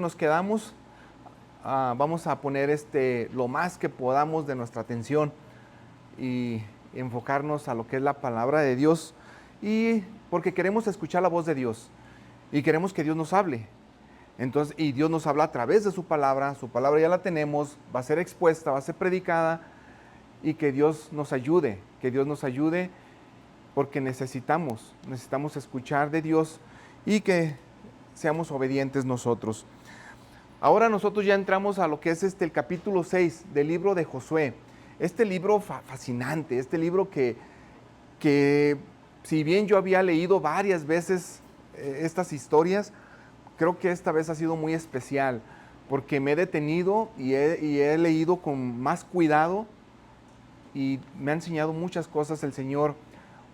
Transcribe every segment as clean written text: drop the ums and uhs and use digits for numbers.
Nos quedamos, vamos a poner lo más que podamos de nuestra atención y enfocarnos a lo que es la palabra de Dios, y porque queremos escuchar la voz de Dios y queremos que Dios nos hable. Entonces, y Dios nos habla a través de su palabra ya la tenemos, va a ser expuesta, va a ser predicada, y que Dios nos ayude, porque necesitamos escuchar de Dios y que seamos obedientes nosotros. Ahora nosotros ya entramos a lo que es el capítulo 6 del libro de Josué. Este libro fascinante, este libro que si bien yo había leído varias veces estas historias, creo que esta vez ha sido muy especial, porque me he detenido y he leído con más cuidado, y me ha enseñado muchas cosas el Señor,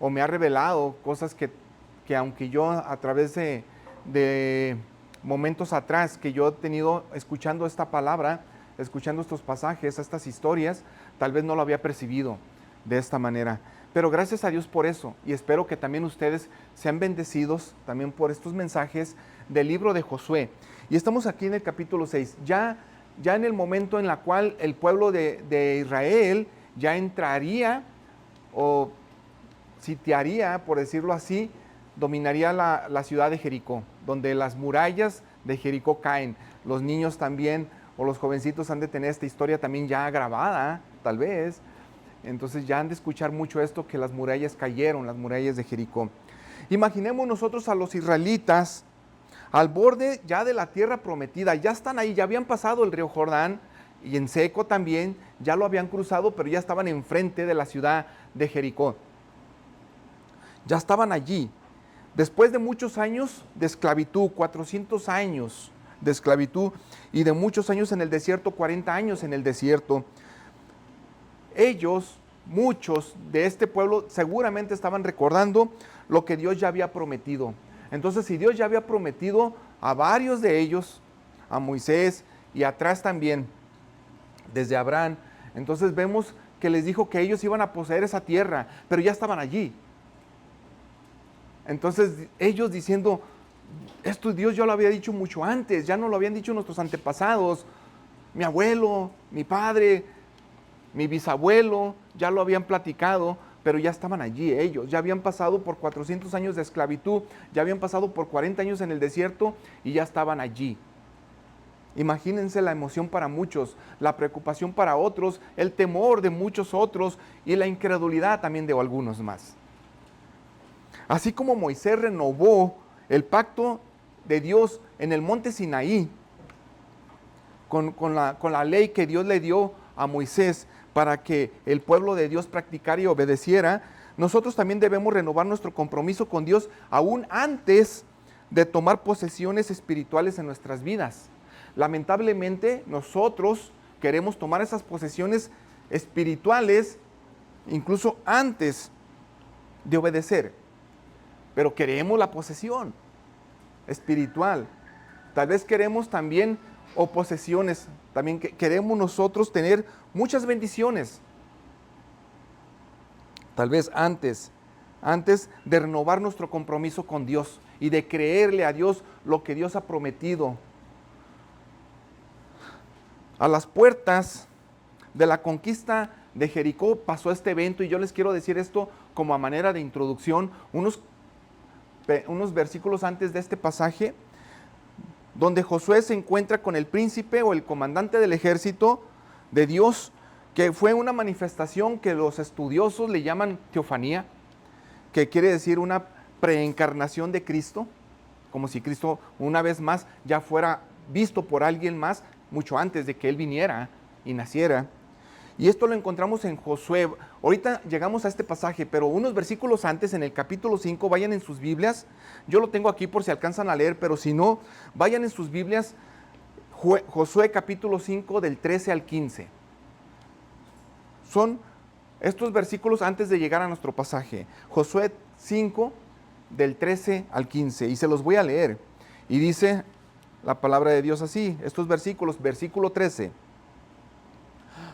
o me ha revelado cosas que aunque yo a través de momentos atrás que yo he tenido escuchando esta palabra, escuchando estos pasajes, estas historias, tal vez no lo había percibido de esta manera. Pero gracias a Dios por eso, y espero que también ustedes sean bendecidos también por estos mensajes del libro de Josué. Y estamos aquí en el capítulo 6, ya en el momento en el cual el pueblo de Israel ya entraría o sitiaría, por decirlo así, dominaría la ciudad de Jericó, donde las murallas de Jericó caen. Los niños también, o los jovencitos, han de tener esta historia también ya grabada, tal vez. Entonces ya han de escuchar mucho esto, que las murallas cayeron, las murallas de Jericó. Imaginemos nosotros a los israelitas al borde ya de la tierra prometida. Ya están ahí, ya habían pasado el río Jordán, y en seco también, ya lo habían cruzado, pero ya estaban enfrente de la ciudad de Jericó. Ya estaban allí. Después de muchos años de esclavitud, 400 años de esclavitud, y de muchos años en el desierto, 40 años en el desierto, ellos, muchos de este pueblo, seguramente estaban recordando lo que Dios ya había prometido. Entonces, si Dios ya había prometido a varios de ellos, a Moisés, y atrás también, desde Abraham, entonces vemos que les dijo que ellos iban a poseer esa tierra, pero ya estaban allí. Entonces ellos diciendo, esto Dios ya lo había dicho mucho antes, ya no lo habían dicho nuestros antepasados, mi abuelo, mi padre, mi bisabuelo, ya lo habían platicado, pero ya estaban allí ellos, ya habían pasado por 400 años de esclavitud, ya habían pasado por 40 años en el desierto y ya estaban allí. Imagínense la emoción para muchos, la preocupación para otros, el temor de muchos otros y la incredulidad también de algunos más. Así como Moisés renovó el pacto de Dios en el monte Sinaí, con la ley que Dios le dio a Moisés para que el pueblo de Dios practicara y obedeciera, nosotros también debemos renovar nuestro compromiso con Dios aún antes de tomar posesiones espirituales en nuestras vidas. Lamentablemente, nosotros queremos tomar esas posesiones espirituales incluso antes de obedecer, pero queremos la posesión espiritual. Tal vez queremos también, o posesiones, también queremos nosotros tener muchas bendiciones. Tal vez antes de renovar nuestro compromiso con Dios y de creerle a Dios lo que Dios ha prometido. A las puertas de la conquista de Jericó pasó este evento, y yo les quiero decir esto como a manera de introducción, unos versículos antes de este pasaje, donde Josué se encuentra con el príncipe o el comandante del ejército de Dios, que fue una manifestación que los estudiosos le llaman teofanía, que quiere decir una preencarnación de Cristo, como si Cristo una vez más ya fuera visto por alguien más mucho antes de que Él viniera y naciera. Y esto lo encontramos en Josué. Ahorita llegamos a este pasaje, pero unos versículos antes, en el capítulo 5, vayan en sus Biblias. Yo lo tengo aquí por si alcanzan a leer, pero si no, vayan en sus Biblias. Josué capítulo 5 del 13 al 15. Son estos versículos antes de llegar a nuestro pasaje. Josué 5 del 13 al 15. Y se los voy a leer. Y dice la palabra de Dios así, estos versículos, versículo 13.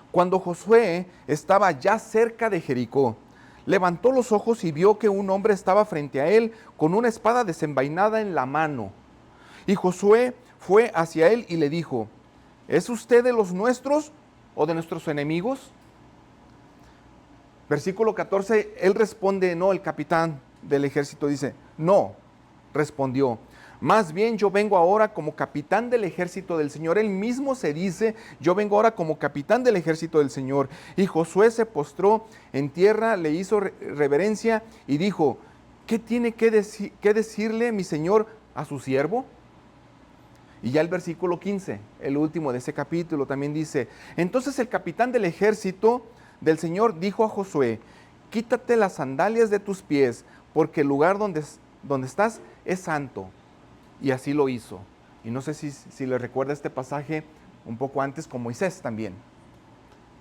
Cuando Josué estaba ya cerca de Jericó, levantó los ojos y vio que un hombre estaba frente a él con una espada desenvainada en la mano. Y Josué fue hacia él y le dijo: ¿es usted de los nuestros o de nuestros enemigos? Versículo 14, él responde, no, el capitán del ejército dice, no, respondió, más bien yo vengo ahora como capitán del ejército del Señor. Él mismo se dice, yo vengo ahora como capitán del ejército del Señor. Y Josué se postró en tierra, le hizo reverencia y dijo, ¿qué tiene que decirle mi Señor a su siervo? Y ya el versículo 15, el último de ese capítulo, también dice, entonces el capitán del ejército del Señor dijo a Josué, quítate las sandalias de tus pies, porque el lugar donde estás es santo. Y así lo hizo. Y no sé si le recuerda este pasaje un poco antes con Moisés también.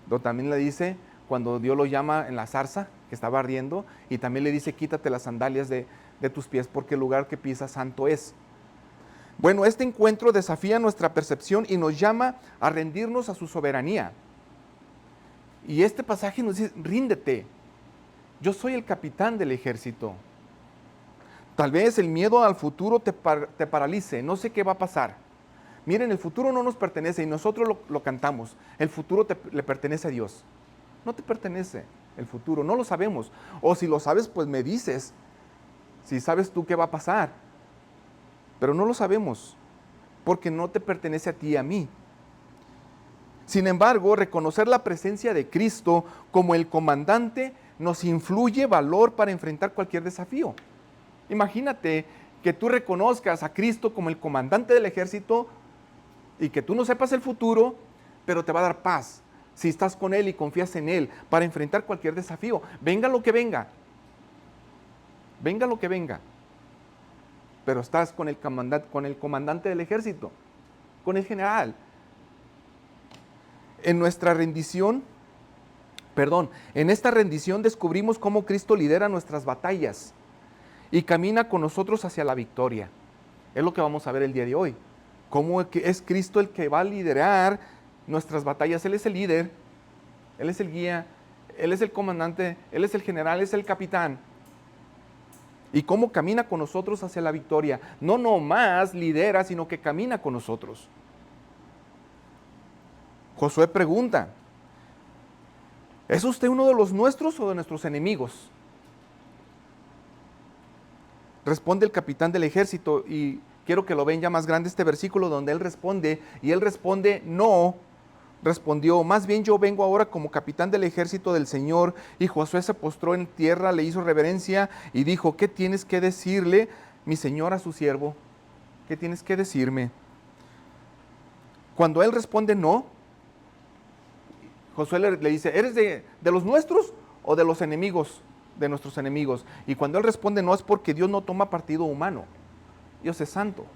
Donde también le dice, cuando Dios lo llama en la zarza, que estaba ardiendo, y también le dice, quítate las sandalias de tus pies, porque el lugar que pisas santo es. Bueno, este encuentro desafía nuestra percepción y nos llama a rendirnos a su soberanía. Y este pasaje nos dice, ríndete, yo soy el capitán del ejército. Tal vez el miedo al futuro te paralice, no sé qué va a pasar. Miren, el futuro no nos pertenece y nosotros lo cantamos. El futuro le pertenece a Dios. No te pertenece el futuro, no lo sabemos. O si lo sabes, pues me dices, si sabes tú qué va a pasar. Pero no lo sabemos, porque no te pertenece a ti y a mí. Sin embargo, reconocer la presencia de Cristo como el comandante nos influye valor para enfrentar cualquier desafío. Imagínate que tú reconozcas a Cristo como el comandante del ejército y que tú no sepas el futuro, pero te va a dar paz si estás con Él y confías en Él para enfrentar cualquier desafío. Venga lo que venga. Venga lo que venga. Pero estás con el comandante del ejército, con el general. En esta rendición descubrimos cómo Cristo lidera nuestras batallas y camina con nosotros hacia la victoria. Es lo que vamos a ver el día de hoy. Cómo es Cristo el que va a liderar nuestras batallas. Él es el líder, Él es el guía, Él es el comandante, Él es el general, Él es el capitán. Y cómo camina con nosotros hacia la victoria. No nomás lidera, sino que camina con nosotros. Josué pregunta, ¿es usted uno de los nuestros o de nuestros enemigos? Responde el capitán del ejército, y quiero que lo vean ya más grande este versículo donde él responde, y él responde, no, respondió, más bien yo vengo ahora como capitán del ejército del Señor. Y Josué se postró en tierra, le hizo reverencia y dijo, ¿qué tienes que decirle, mi Señor, a su siervo? ¿Qué tienes que decirme? Cuando él responde no, Josué le dice, ¿eres de los nuestros o de los enemigos, de nuestros enemigos? Y cuando él responde no, es porque Dios no toma partido humano. Dios es santo.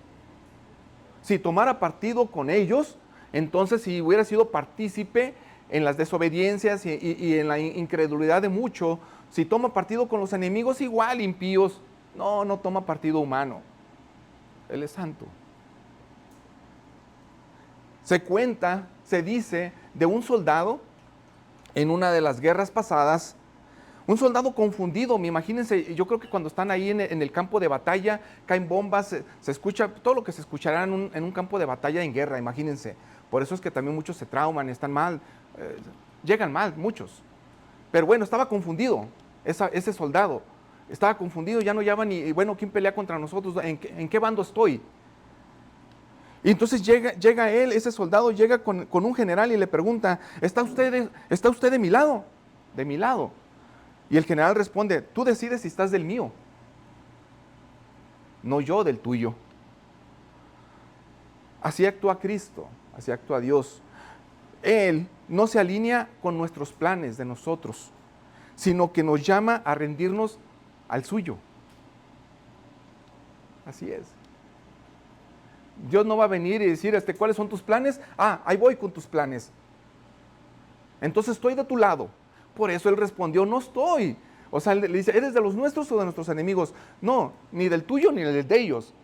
Si tomara partido con ellos, entonces si hubiera sido partícipe en las desobediencias y en la incredulidad de muchos, si toma partido con los enemigos, igual impíos, no toma partido humano. Él es santo. Se dice de un soldado en una de las guerras pasadas, un soldado confundido, imagínense, yo creo que cuando están ahí en el campo de batalla, caen bombas, se escucha todo lo que se escuchará en un campo de batalla en guerra, imagínense. Por eso es que también muchos se trauman, están mal, llegan mal, muchos. Pero bueno, estaba confundido, ese soldado, estaba confundido, ya no hallaba ni, bueno, ¿quién pelea contra nosotros? ¿En qué bando estoy? Y entonces llega él, ese soldado, llega con un general y le pregunta, ¿está usted de mi lado? De mi lado. Y el general responde, tú decides si estás del mío, no yo del tuyo. Así actúa Cristo, así actúa Dios. Él no se alinea con nuestros planes de nosotros, sino que nos llama a rendirnos al suyo. Así es. Dios no va a venir y decir, ¿cuáles son tus planes? Ahí voy con tus planes. Entonces estoy de tu lado. Por eso él respondió, no estoy. O sea, le dice, ¿eres de los nuestros o de nuestros enemigos? No, ni del tuyo ni del de ellos.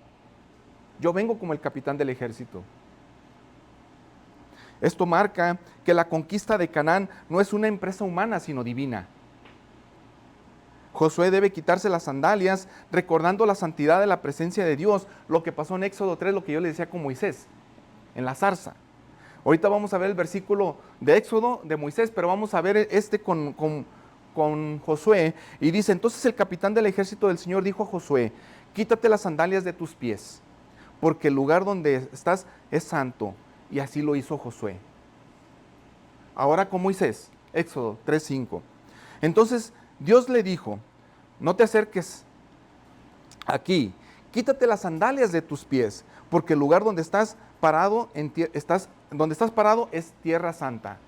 Yo vengo como el capitán del ejército. Esto marca que la conquista de Canaán no es una empresa humana, sino divina. Josué debe quitarse las sandalias, recordando la santidad de la presencia de Dios, lo que pasó en Éxodo 3, lo que yo le decía con Moisés, en la zarza. Ahorita vamos a ver el versículo de Éxodo de Moisés, pero vamos a ver con Josué. Y dice, entonces el capitán del ejército del Señor dijo a Josué, quítate las sandalias de tus pies, porque el lugar donde estás es santo. Y así lo hizo Josué. Ahora con Moisés, Éxodo 3:5. Entonces Dios le dijo, no te acerques aquí, quítate las sandalias de tus pies, porque el lugar donde estás parado, donde estás parado es tierra santa.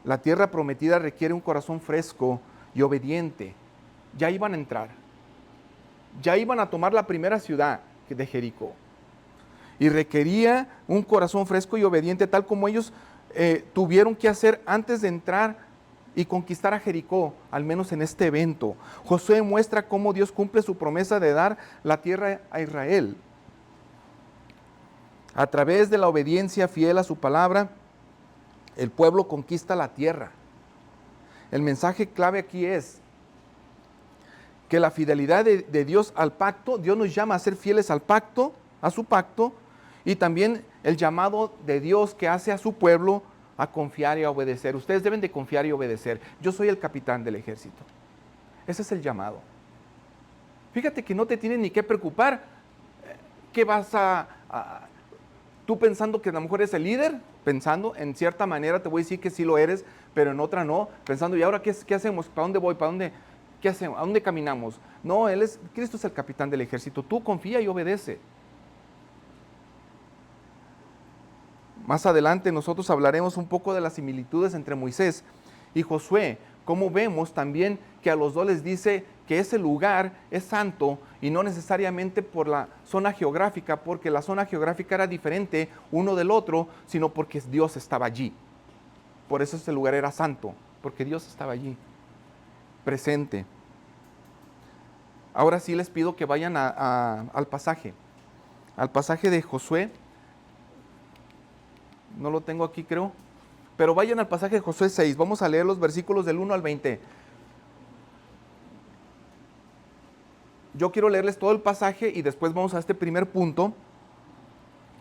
La tierra prometida requiere un corazón fresco y obediente. Ya iban a entrar. Ya iban a tomar la primera ciudad de Jericó. Y requería un corazón fresco y obediente, tal como ellos tuvieron que hacer antes de entrar y conquistar a Jericó, al menos en este evento. Josué muestra cómo Dios cumple su promesa de dar la tierra a Israel. A través de la obediencia fiel a su palabra, el pueblo conquista la tierra. El mensaje clave aquí es que la fidelidad de Dios al pacto, Dios nos llama a ser fieles al pacto, a su pacto, y también el llamado de Dios que hace a su pueblo a confiar y a obedecer. Ustedes deben de confiar y obedecer. Yo soy el capitán del ejército. Ese es el llamado. Fíjate que no te tienes ni que preocupar. ¿Qué vas tú pensando que a lo mejor eres el líder? Pensando, en cierta manera te voy a decir que sí lo eres, pero en otra no. Pensando, ¿y ahora qué hacemos? ¿Para dónde voy? ¿Para dónde? ¿Qué hacemos? ¿A dónde caminamos? No, Cristo es el capitán del ejército. Tú confía y obedece. Más adelante nosotros hablaremos un poco de las similitudes entre Moisés y Josué. Como vemos también que a los dos les dice que ese lugar es santo y no necesariamente por la zona geográfica, porque la zona geográfica era diferente uno del otro, sino porque Dios estaba allí. Por eso ese lugar era santo, porque Dios estaba allí, presente. Ahora sí les pido que vayan al pasaje de Josué. No lo tengo aquí, creo. Pero vayan al pasaje de Josué 6. Vamos a leer los versículos del 1 al 20. Yo quiero leerles todo el pasaje y después vamos a este primer punto,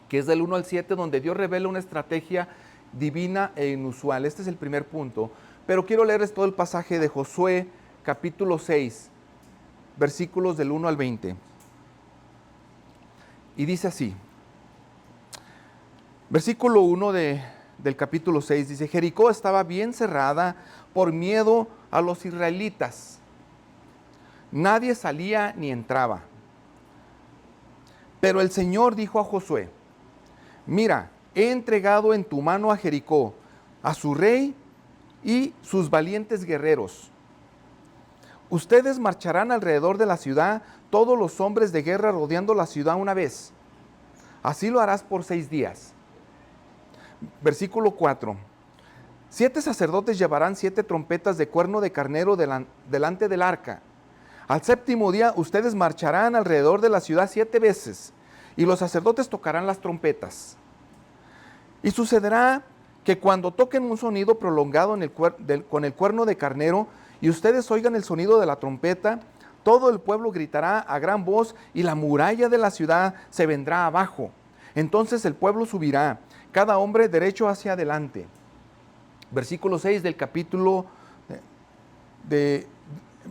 que es del 1 al 7, donde Dios revela una estrategia divina e inusual. Este es el primer punto. Pero quiero leerles todo el pasaje de Josué, capítulo 6, versículos del 1 al 20. Y dice así. Versículo 1 del capítulo 6 dice, Jericó estaba bien cerrada por miedo a los israelitas. Nadie salía ni entraba. Pero el Señor dijo a Josué, mira, he entregado en tu mano a Jericó, a su rey y sus valientes guerreros. Ustedes marcharán alrededor de la ciudad, todos los hombres de guerra rodeando la ciudad una vez. Así lo harás por 6 días. Versículo 4. 7 sacerdotes llevarán 7 trompetas de cuerno de carnero delante del arca. Al séptimo día ustedes marcharán alrededor de la ciudad 7 veces, y los sacerdotes tocarán las trompetas. Y sucederá que cuando toquen un sonido prolongado con el cuerno de carnero, y ustedes oigan el sonido de la trompeta, todo el pueblo gritará a gran voz, y la muralla de la ciudad se vendrá abajo. Entonces el pueblo subirá, cada hombre derecho hacia adelante. Versículo 6 del capítulo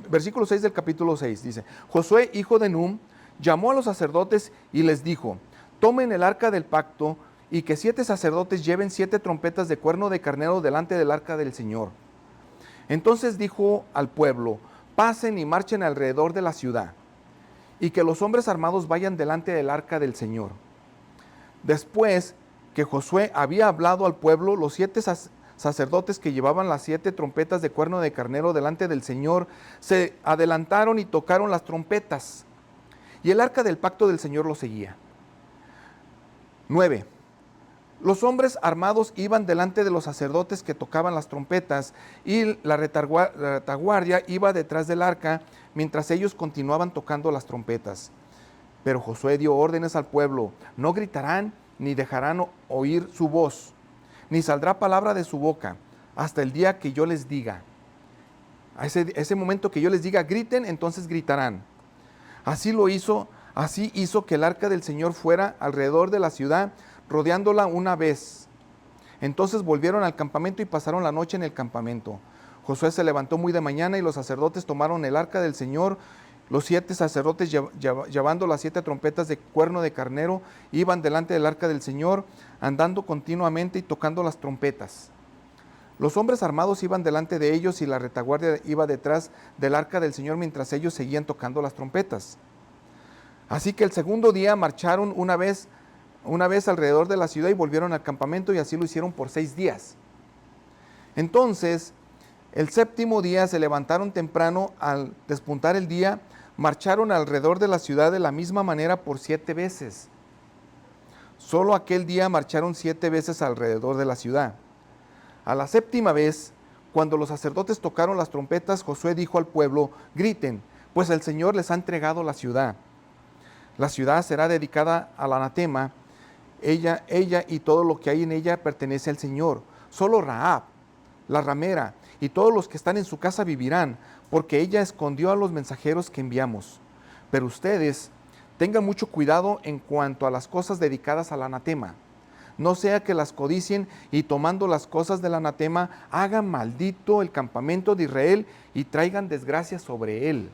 versículo 6 del capítulo 6 dice, Josué, hijo de Num, llamó a los sacerdotes y les dijo, tomen el arca del pacto y que 7 sacerdotes lleven 7 trompetas de cuerno de carnero delante del arca del Señor. Entonces dijo al pueblo, pasen y marchen alrededor de la ciudad, y que los hombres armados vayan delante del arca del Señor. Después que Josué había hablado al pueblo, los 7 sacerdotes que llevaban las 7 trompetas de cuerno de carnero delante del Señor se adelantaron y tocaron las trompetas, y el arca del pacto del Señor lo seguía. 9. Los hombres armados iban delante de los sacerdotes que tocaban las trompetas, y la retaguardia iba detrás del arca mientras ellos continuaban tocando las trompetas. Pero Josué dio órdenes al pueblo, no gritarán ni dejarán oír su voz, ni saldrá palabra de su boca, hasta el día que yo les diga. A ese momento que yo les diga griten, entonces gritarán. Así hizo que el arca del Señor fuera alrededor de la ciudad, rodeándola una vez. Entonces volvieron al campamento y pasaron la noche en el campamento. Josué se levantó muy de mañana y los sacerdotes tomaron el arca del Señor. Los 7 sacerdotes llevando las 7 trompetas de cuerno de carnero iban delante del arca del Señor, andando continuamente y tocando las trompetas. Los hombres armados iban delante de ellos y la retaguardia iba detrás del arca del Señor mientras ellos seguían tocando las trompetas. Así que el segundo día marcharon una vez alrededor de la ciudad y volvieron al campamento, y así lo hicieron por 6 días. Entonces, el séptimo día se levantaron temprano. Al despuntar el día, marcharon alrededor de la ciudad de la misma manera por 7 veces. Solo aquel día marcharon 7 veces alrededor de la ciudad. A la séptima vez, cuando los sacerdotes tocaron las trompetas, Josué dijo al pueblo: griten, pues el Señor les ha entregado la ciudad. La ciudad será dedicada al anatema. Ella y todo lo que hay en ella pertenece al Señor. Solo Rahab, la ramera, y todos los que están en su casa vivirán, porque ella escondió a los mensajeros que enviamos. Pero ustedes tengan mucho cuidado en cuanto a las cosas dedicadas al anatema. No sea que las codicien y tomando las cosas del anatema hagan maldito el campamento de Israel y traigan desgracia sobre él.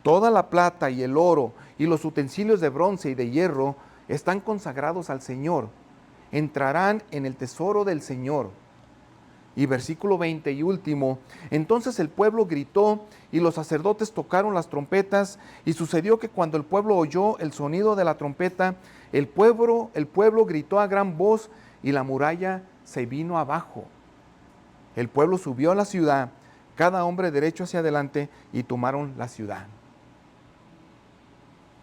Toda la plata y el oro y los utensilios de bronce y de hierro están consagrados al Señor. Entrarán en el tesoro del Señor. Y versículo 20 y último: entonces el pueblo gritó y los sacerdotes tocaron las trompetas, y sucedió que cuando el pueblo oyó el sonido de la trompeta, el pueblo gritó a gran voz y la muralla se vino abajo. El pueblo subió a la ciudad, cada hombre derecho hacia adelante, y tomaron la ciudad.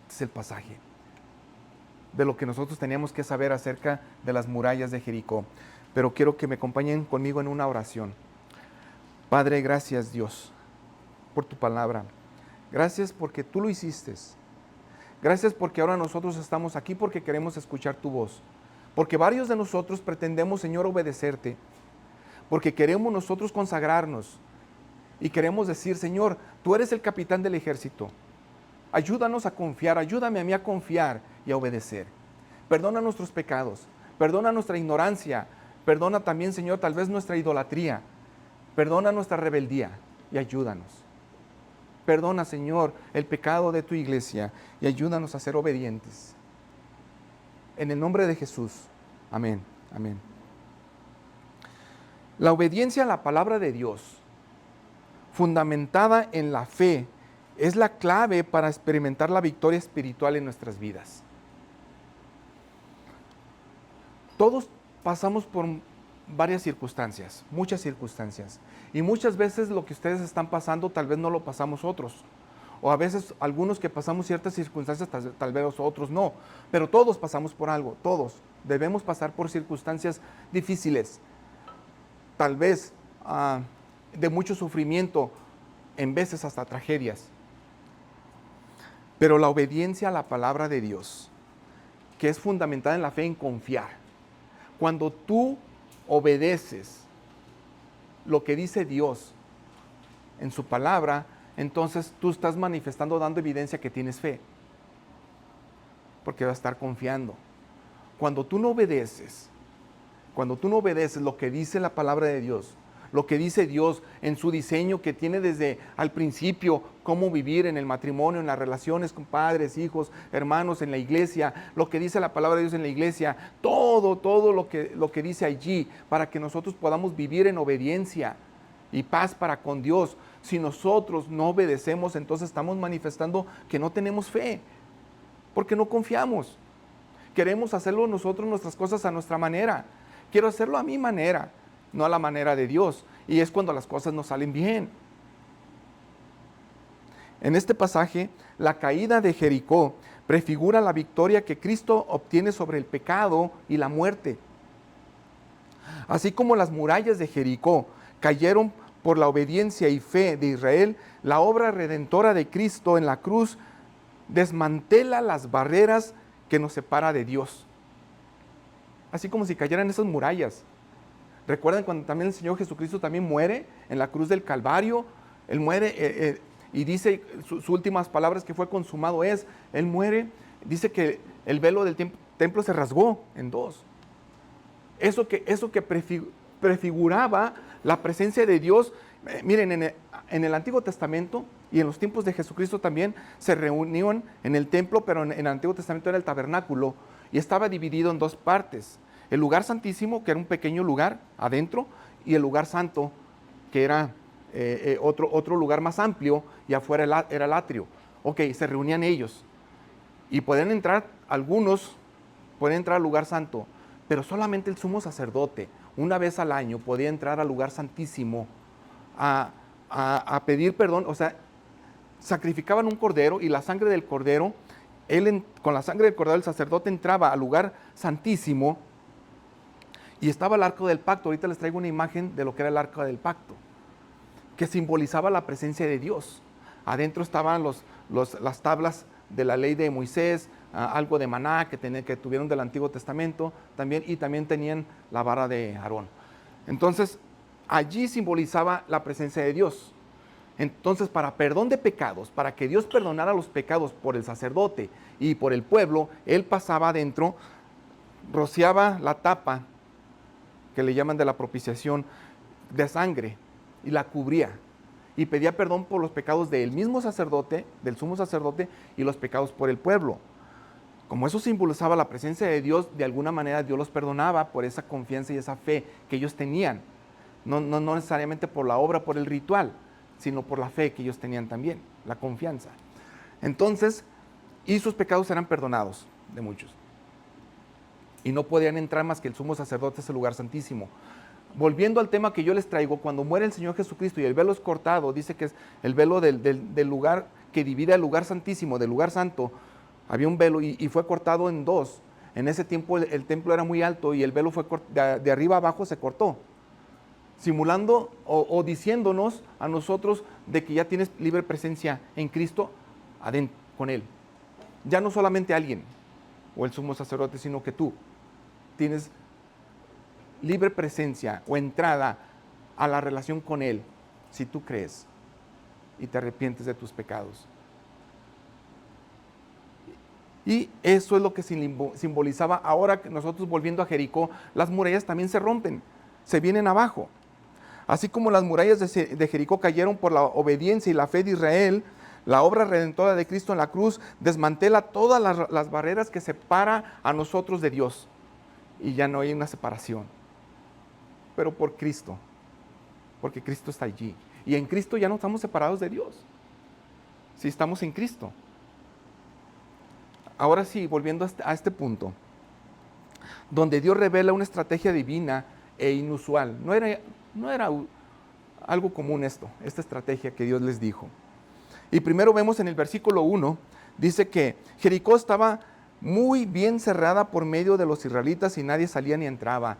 Este es el pasaje de lo que nosotros teníamos que saber acerca de las murallas de Jericó. Pero quiero que me acompañen conmigo en una oración. Padre, gracias Dios por tu palabra. Gracias porque tú lo hiciste. Gracias porque ahora nosotros estamos aquí porque queremos escuchar tu voz. Porque varios de nosotros pretendemos, Señor, obedecerte. Porque queremos nosotros consagrarnos. Y queremos decir: Señor, tú eres el capitán del ejército. Ayúdanos a confiar, ayúdame a mí a confiar y a obedecer. Perdona nuestros pecados, perdona nuestra ignorancia. Perdona también, Señor, tal vez nuestra idolatría. Perdona nuestra rebeldía y ayúdanos. Perdona, Señor, el pecado de tu iglesia y ayúdanos a ser obedientes. En el nombre de Jesús. Amén. Amén. La obediencia a la palabra de Dios, fundamentada en la fe, es la clave para experimentar la victoria espiritual en nuestras vidas. Todos pasamos por varias circunstancias, muchas circunstancias. Y muchas veces lo que ustedes están pasando tal vez no lo pasamos otros. O a veces algunos que pasamos ciertas circunstancias, tal vez otros no. Pero todos pasamos por algo, todos. Debemos pasar por circunstancias difíciles. Tal vez de mucho sufrimiento, en veces hasta tragedias. Pero la obediencia a la palabra de Dios, que es fundamentada en la fe, en confiar. Cuando tú obedeces lo que dice Dios en su palabra, entonces tú estás manifestando, dando evidencia que tienes fe. Porque vas a estar confiando. Cuando tú no obedeces lo que dice la palabra de Dios, lo que dice Dios en su diseño que tiene desde al principio, cómo vivir en el matrimonio, en las relaciones con padres, hijos, hermanos, en la iglesia, lo que dice la palabra de Dios en la iglesia, todo lo que dice allí, para que nosotros podamos vivir en obediencia y paz para con Dios. Si nosotros no obedecemos, entonces estamos manifestando que no tenemos fe, porque no confiamos. Queremos hacerlo nosotros, nuestras cosas a nuestra manera. Quiero hacerlo a mi manera, no a la manera de Dios. Y es cuando las cosas no salen bien. En este pasaje, la caída de Jericó prefigura la victoria que Cristo obtiene sobre el pecado y la muerte. Así como las murallas de Jericó cayeron por la obediencia y fe de Israel, la obra redentora de Cristo en la cruz desmantela las barreras que nos separan de Dios. Así como si cayeran esas murallas. Recuerden cuando también el Señor Jesucristo también muere en la cruz del Calvario. Él muere y dice sus últimas palabras que fue consumado es. Él muere, dice que el velo del templo se rasgó en dos. Eso que prefiguraba la presencia de Dios. Miren, en el Antiguo Testamento y en los tiempos de Jesucristo también se reunían en el templo, pero en el Antiguo Testamento era el tabernáculo y estaba dividido en dos partes. El lugar santísimo, que era un pequeño lugar adentro, y el lugar santo, que era otro lugar más amplio, y afuera era el atrio. Ok, se reunían ellos. Y pueden entrar, algunos pueden entrar al lugar santo, pero solamente el sumo sacerdote, una vez al año, podía entrar al lugar santísimo a pedir perdón. O sea, sacrificaban un cordero y la sangre del cordero, con la sangre del cordero el sacerdote entraba al lugar santísimo y estaba el arca del pacto. Ahorita les traigo una imagen de lo que era el arca del pacto, que simbolizaba la presencia de Dios. Adentro estaban las tablas de la ley de Moisés, algo de maná que tuvieron del Antiguo Testamento también, y también tenían la vara de Aarón. Entonces, allí simbolizaba la presencia de Dios. Entonces, para perdón de pecados, para que Dios perdonara los pecados por el sacerdote y por el pueblo, él pasaba adentro, rociaba la tapa, que le llaman de la propiciación, de sangre, y la cubría. Y pedía perdón por los pecados del mismo sacerdote, del sumo sacerdote, y los pecados por el pueblo. Como eso simbolizaba la presencia de Dios, de alguna manera Dios los perdonaba por esa confianza y esa fe que ellos tenían. No necesariamente por la obra, por el ritual, sino por la fe que ellos tenían también, la confianza. Entonces, y sus pecados eran perdonados de muchos. Y no podían entrar más que el sumo sacerdote a ese lugar santísimo. Volviendo al tema que yo les traigo, cuando muere el Señor Jesucristo y el velo es cortado, dice que es el velo del lugar que divide el lugar santísimo del lugar santo. Había un velo y fue cortado en dos. En ese tiempo el templo era muy alto y el velo fue de arriba abajo se cortó, simulando o diciéndonos a nosotros de que ya tienes libre presencia en Cristo adentro con Él. Ya no solamente alguien o el sumo sacerdote, sino que tú tienes libre presencia o entrada a la relación con Él, si tú crees y te arrepientes de tus pecados. Y eso es lo que simbolizaba. Ahora que nosotros, volviendo a Jericó, las murallas también se rompen, se vienen abajo. Así como las murallas de Jericó cayeron por la obediencia y la fe de Israel, la obra redentora de Cristo en la cruz desmantela todas las barreras que separan a nosotros de Dios. Y ya no hay una separación. Pero por Cristo, porque Cristo está allí. Y en Cristo ya no estamos separados de Dios, si estamos en Cristo. Ahora sí, volviendo a este punto, donde Dios revela una estrategia divina e inusual. No era algo común esta estrategia que Dios les dijo. Y primero vemos en el versículo 1, dice que Jericó estaba muy bien cerrada por medio de los israelitas y nadie salía ni entraba.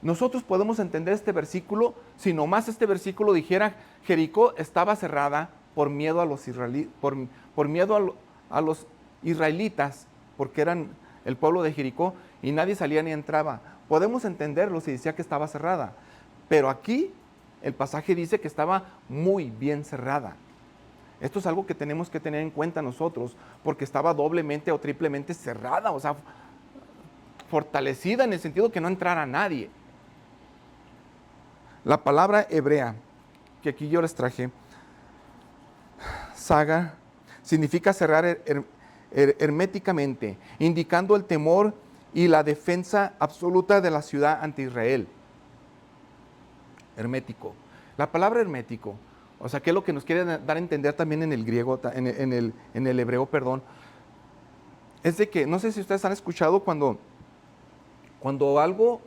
Nosotros podemos entender este versículo si nomás este versículo dijera Jericó estaba cerrada por miedo a los israelitas, por miedo a los israelitas, porque eran el pueblo de Jericó y nadie salía ni entraba. Podemos entenderlo si decía que estaba cerrada, pero aquí el pasaje dice que estaba muy bien cerrada. Esto es algo que tenemos que tener en cuenta nosotros, porque estaba doblemente o triplemente cerrada, o sea, fortalecida en el sentido que no entrara nadie. La palabra hebrea que aquí yo les traje, saga, significa cerrar herméticamente, indicando el temor y la defensa absoluta de la ciudad ante Israel. Hermético. La palabra hermético, o sea, que es lo que nos quiere dar a entender también en el griego, en el hebreo, perdón, es de que, no sé si ustedes han escuchado cuando algo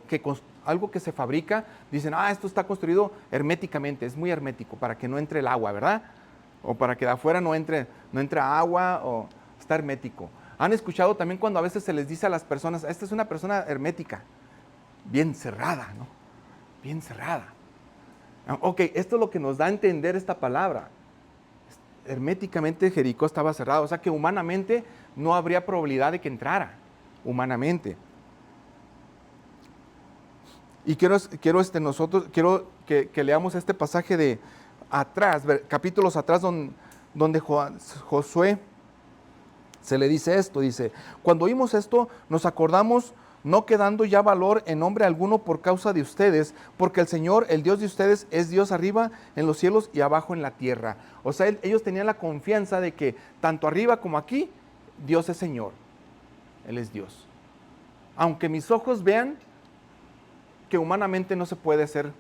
que se fabrica, dicen, esto está construido herméticamente, es muy hermético, para que no entre el agua, ¿verdad? O para que de afuera no entre agua, o está hermético. Han escuchado también cuando a veces se les dice a las personas, esta es una persona hermética, bien cerrada, ¿no? Bien cerrada. Ok, esto es lo que nos da a entender esta palabra. Herméticamente Jericó estaba cerrado, o sea que humanamente no habría probabilidad de que entrara, humanamente. Y quiero que leamos este pasaje de atrás, capítulos atrás, donde Josué se le dice esto, dice: cuando oímos esto, nos acordamos, no quedando ya valor en nombre alguno por causa de ustedes, porque el Señor, el Dios de ustedes, es Dios arriba en los cielos y abajo en la tierra. O sea, ellos tenían la confianza de que tanto arriba como aquí, Dios es Señor. Él es Dios. Aunque mis ojos vean que humanamente no se puede hacer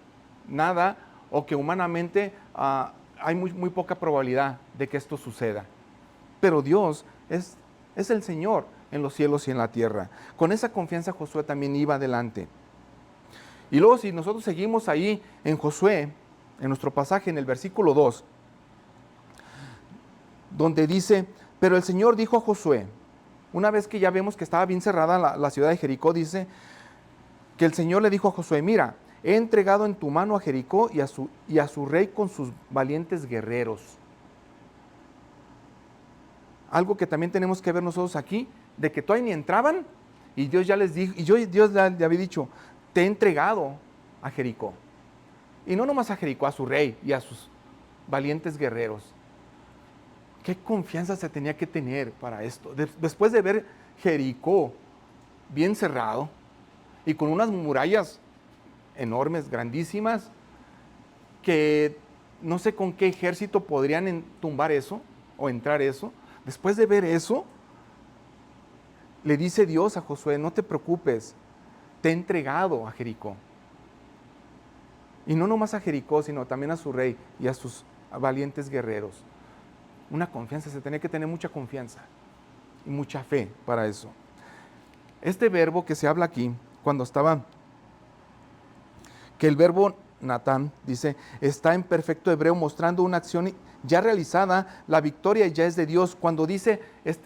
nada, o que humanamente hay muy poca probabilidad de que esto suceda. Pero Dios es el Señor en los cielos y en la tierra. Con esa confianza Josué también iba adelante. Y luego, si nosotros seguimos ahí en Josué, en nuestro pasaje, en el versículo 2, donde dice: pero el Señor dijo a Josué, una vez que ya vemos que estaba bien cerrada la ciudad de Jericó, dice que el Señor le dijo a Josué: mira, he entregado en tu mano a Jericó y a su rey con sus valientes guerreros. Algo que también tenemos que ver nosotros aquí, de que todavía ni entraban, y Dios ya les dijo, Dios le había dicho: te he entregado a Jericó. Y no nomás a Jericó, a su rey y a sus valientes guerreros. ¿Qué confianza se tenía que tener para esto? Después de ver Jericó bien cerrado y con unas murallas enormes, grandísimas, que no sé con qué ejército podrían tumbar eso o entrar eso. Después de ver eso, le dice Dios a Josué: no te preocupes, te he entregado a Jericó. Y no nomás a Jericó, sino también a su rey y a sus valientes guerreros. Una confianza, se tenía que tener mucha confianza y mucha fe para eso. Este verbo que se habla aquí, cuando estaba, que el verbo Natán, dice, está en perfecto hebreo, mostrando una acción ya realizada, la victoria ya es de Dios. Cuando dice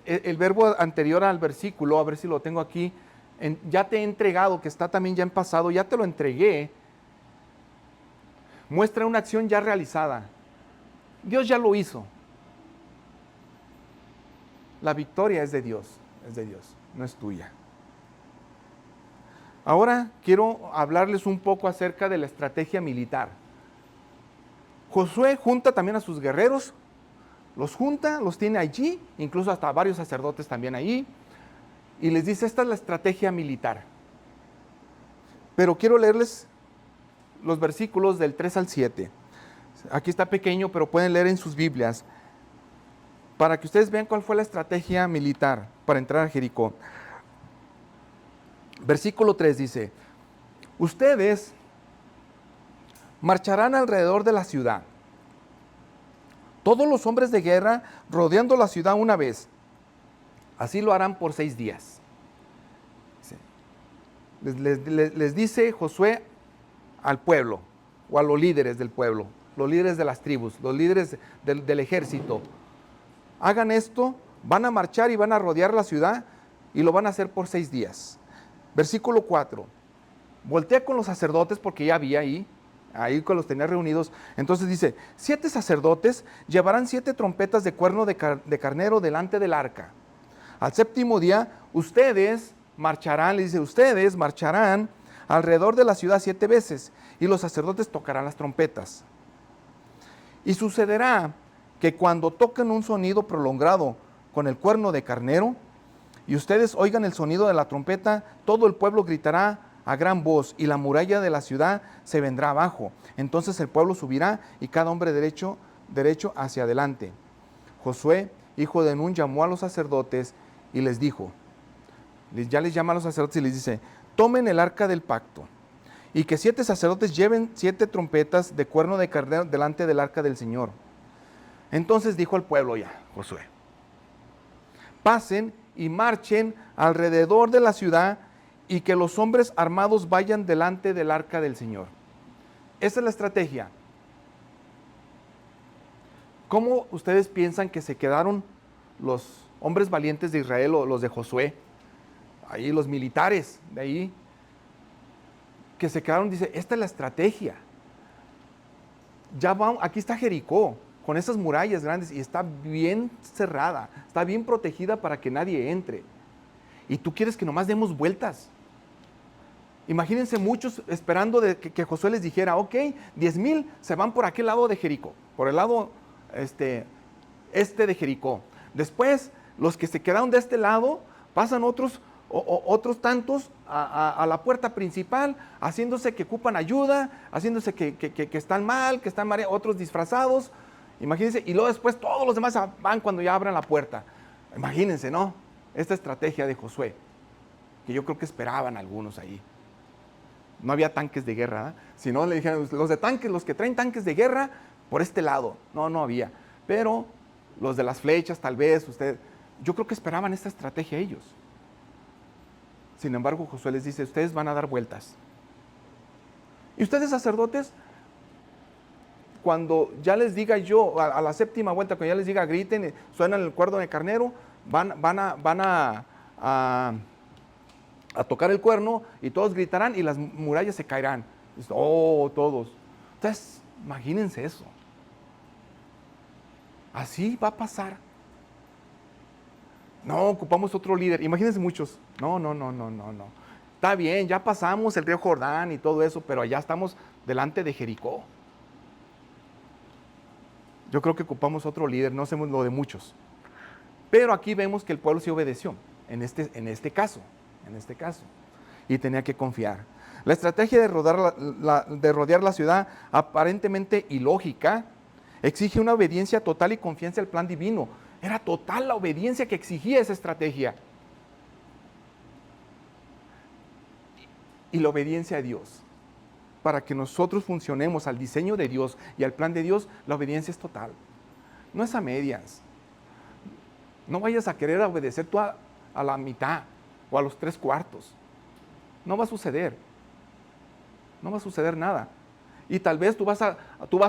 el verbo anterior al versículo, a ver si lo tengo aquí, ya te he entregado, que está también ya en pasado, ya te lo entregué, muestra una acción ya realizada. Dios ya lo hizo. La victoria es de Dios, no es tuya. Ahora quiero hablarles un poco acerca de la estrategia militar. Josué junta también a sus guerreros, los tiene allí, incluso hasta varios sacerdotes también allí, y les dice: esta es la estrategia militar. Pero quiero leerles los versículos del 3 al 7. Aquí está pequeño, pero pueden leer en sus Biblias, para que ustedes vean cuál fue la estrategia militar para entrar a Jericó. Versículo 3 dice: ustedes marcharán alrededor de la ciudad, todos los hombres de guerra rodeando la ciudad una vez. Así lo harán por 6 días. Les dice Josué al pueblo, o a los líderes del pueblo, los líderes de las tribus, los líderes del ejército: hagan esto, van a marchar y van a rodear la ciudad, y lo van a hacer por 6 días. Versículo 4, voltea con los sacerdotes, porque ya había ahí que los tenía reunidos. Entonces dice: 7 sacerdotes llevarán 7 trompetas de cuerno de carnero delante del arca. Al 7º día, ustedes marcharán alrededor de la ciudad 7 veces, y los sacerdotes tocarán las trompetas. Y sucederá que cuando toquen un sonido prolongado con el cuerno de carnero, y ustedes oigan el sonido de la trompeta, todo el pueblo gritará a gran voz, y la muralla de la ciudad se vendrá abajo. Entonces el pueblo subirá, y cada hombre derecho hacia adelante. Josué, hijo de Nun, llamó a los sacerdotes y les dijo, ya les llama a los sacerdotes y les dice: tomen el arca del pacto, y que 7 sacerdotes lleven 7 trompetas de cuerno de carnero delante del arca del Señor. Entonces dijo al pueblo ya, Josué: pasen y marchen alrededor de la ciudad, y que los hombres armados vayan delante del arca del Señor. Esa es la estrategia. ¿Cómo ustedes piensan que se quedaron los hombres valientes de Israel, o los de Josué? Ahí los militares de ahí, que se quedaron, dice: esta es la estrategia. Ya vamos, aquí está Jericó, con esas murallas grandes, y está bien cerrada, está bien protegida para que nadie entre. Y tú quieres que nomás demos vueltas. Imagínense muchos esperando de que Josué les dijera, ok, 10,000 se van por aquel lado de Jericó, por el lado de Jericó. Después, los que se quedaron de este lado, pasan otros tantos a la puerta principal, haciéndose que ocupan ayuda, haciéndose que están mal, que están mareados, otros disfrazados. Imagínense, y luego después todos los demás van cuando ya abran la puerta. Imagínense, ¿no? Esta estrategia de Josué, que yo creo que esperaban algunos ahí. No había tanques de guerra, ¿eh? Si no, le dijeron, los de tanques, los que traen tanques de guerra, por este lado. No había. Pero los de las flechas, tal vez, yo creo que esperaban esta estrategia ellos. Sin embargo, Josué les dice, ustedes van a dar vueltas. Y ustedes, sacerdotes, cuando ya les diga yo, a la séptima vuelta, cuando ya les diga griten, suenan el cuerno de carnero, van a tocar el cuerno y todos gritarán y las murallas se caerán. Todos. Entonces, imagínense eso. Así va a pasar. No, ocupamos otro líder. Imagínense muchos. No. Está bien, ya pasamos el río Jordán y todo eso, pero allá estamos delante de Jericó. Yo creo que ocupamos otro líder, no hacemos lo de muchos. Pero aquí vemos que el pueblo sí obedeció, en este caso. Y tenía que confiar. La estrategia de rodear la ciudad, aparentemente ilógica, exige una obediencia total y confianza al plan divino. Era total la obediencia que exigía esa estrategia. Y la obediencia a Dios. Para que nosotros funcionemos al diseño de Dios y al plan de Dios, la obediencia es total. No es a medias. No vayas a querer obedecer tú a la mitad o a los 3/4. No va a suceder. No va a suceder nada. Y tal vez tú vas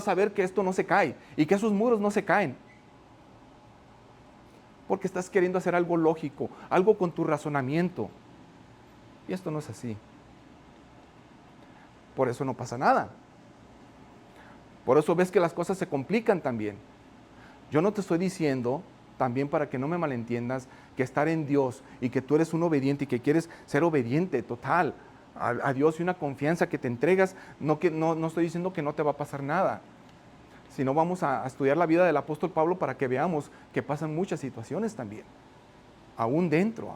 a ver que esto no se cae y que esos muros no se caen. Porque estás queriendo hacer algo lógico, algo con tu razonamiento. Y esto no es así. Por eso no pasa nada. Por eso ves que las cosas se complican también. Yo no te estoy diciendo, también para que no me malentiendas, que estar en Dios y que tú eres un obediente y que quieres ser obediente total a Dios y una confianza que te entregas, no estoy diciendo que no te va a pasar nada. Sino vamos a estudiar la vida del apóstol Pablo para que veamos que pasan muchas situaciones también. Aún dentro.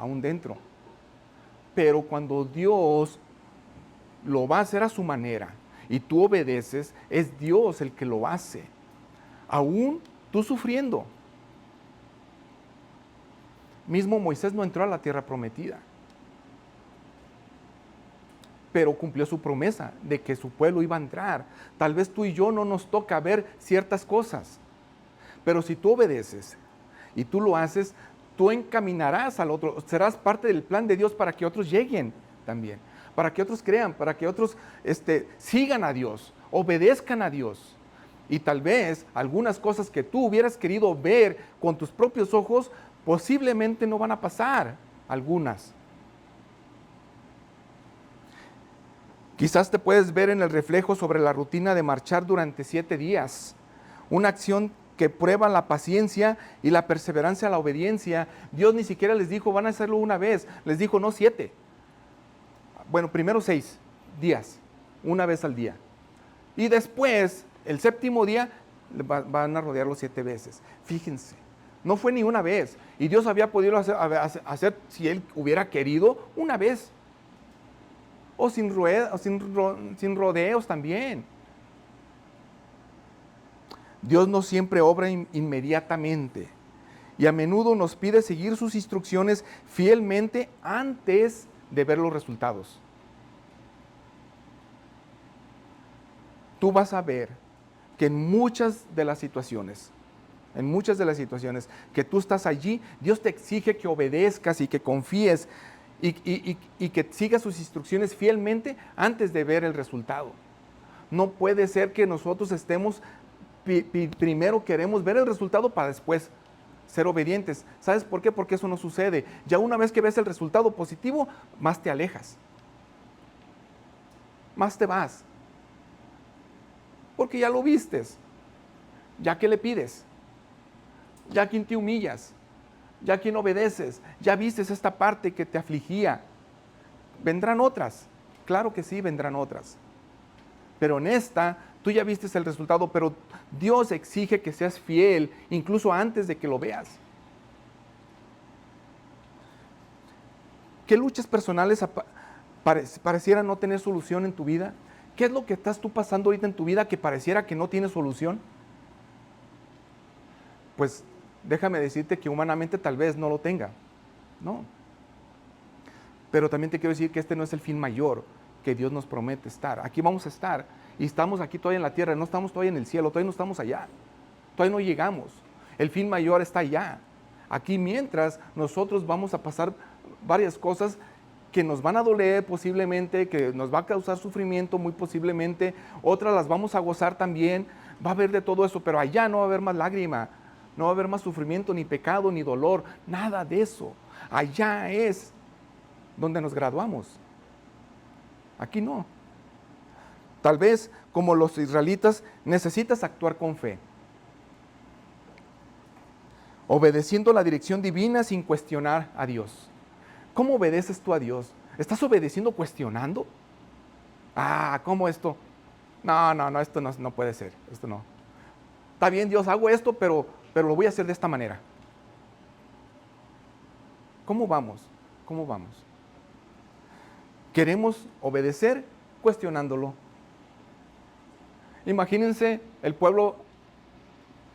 Pero cuando Dios lo va a hacer a su manera y tú obedeces, es Dios el que lo hace. Aún tú sufriendo. Mismo Moisés no entró a la tierra prometida, pero cumplió su promesa de que su pueblo iba a entrar. Tal vez tú y yo no nos toca ver ciertas cosas, pero si tú obedeces y tú lo haces, tú encaminarás al otro, serás parte del plan de Dios para que otros lleguen también, para que otros crean, para que otros sigan a Dios, obedezcan a Dios. Y tal vez algunas cosas que tú hubieras querido ver con tus propios ojos, posiblemente no van a pasar, algunas. Quizás te puedes ver en el reflejo sobre la rutina de marchar durante 7 días, una acción que prueba la paciencia y la perseverancia a la obediencia. Dios ni siquiera les dijo, van a hacerlo una vez, les dijo, no 7. Bueno, primero 6 días, una vez al día. Y después, el 7º día, van a rodearlo 7 veces. Fíjense, no fue ni una vez. Y Dios había podido hacer, si Él hubiera querido, una vez. O sin rodeos también. Dios no siempre obra inmediatamente. Y a menudo nos pide seguir sus instrucciones fielmente antes de ver los resultados. Tú vas a ver que en muchas de las situaciones que tú estás allí, Dios te exige que obedezcas y que confíes y que sigas sus instrucciones fielmente antes de ver el resultado. No puede ser que nosotros estemos, primero queremos ver el resultado para después ser obedientes. ¿Sabes por qué? Porque eso no sucede. Ya una vez que ves el resultado positivo, más te alejas. Más te vas. Porque ya lo vistes. Ya que le pides. Ya quien te humillas. Ya quien obedeces. Ya vistes esta parte que te afligía. Vendrán otras. Claro que sí, vendrán otras. Pero en esta, tú ya viste el resultado, pero Dios exige que seas fiel, incluso antes de que lo veas. ¿Qué luchas personales parecieran no tener solución en tu vida? ¿Qué es lo que estás tú pasando ahorita en tu vida que pareciera que no tiene solución? Pues déjame decirte que humanamente tal vez no lo tenga, ¿no? Pero también te quiero decir que este no es el fin mayor que Dios nos promete estar. Aquí vamos a estar y estamos aquí todavía en la tierra, no estamos todavía en el cielo, todavía no estamos allá, todavía no llegamos. El fin mayor está allá. Aquí mientras nosotros vamos a pasar varias cosas que nos van a doler posiblemente, que nos va a causar sufrimiento muy posiblemente, otras las vamos a gozar también, va a haber de todo eso, pero allá no va a haber más lágrima, no va a haber más sufrimiento, ni pecado, ni dolor, nada de eso. Allá es donde nos graduamos. Aquí no. Tal vez, como los israelitas, necesitas actuar con fe, obedeciendo la dirección divina sin cuestionar a Dios. ¿Cómo obedeces tú a Dios? ¿Estás obedeciendo cuestionando? ¿Cómo esto? No, esto no puede ser, esto no. Está bien, Dios, hago esto, pero lo voy a hacer de esta manera. ¿Cómo vamos? ¿Cómo vamos? Queremos obedecer cuestionándolo. Imagínense el pueblo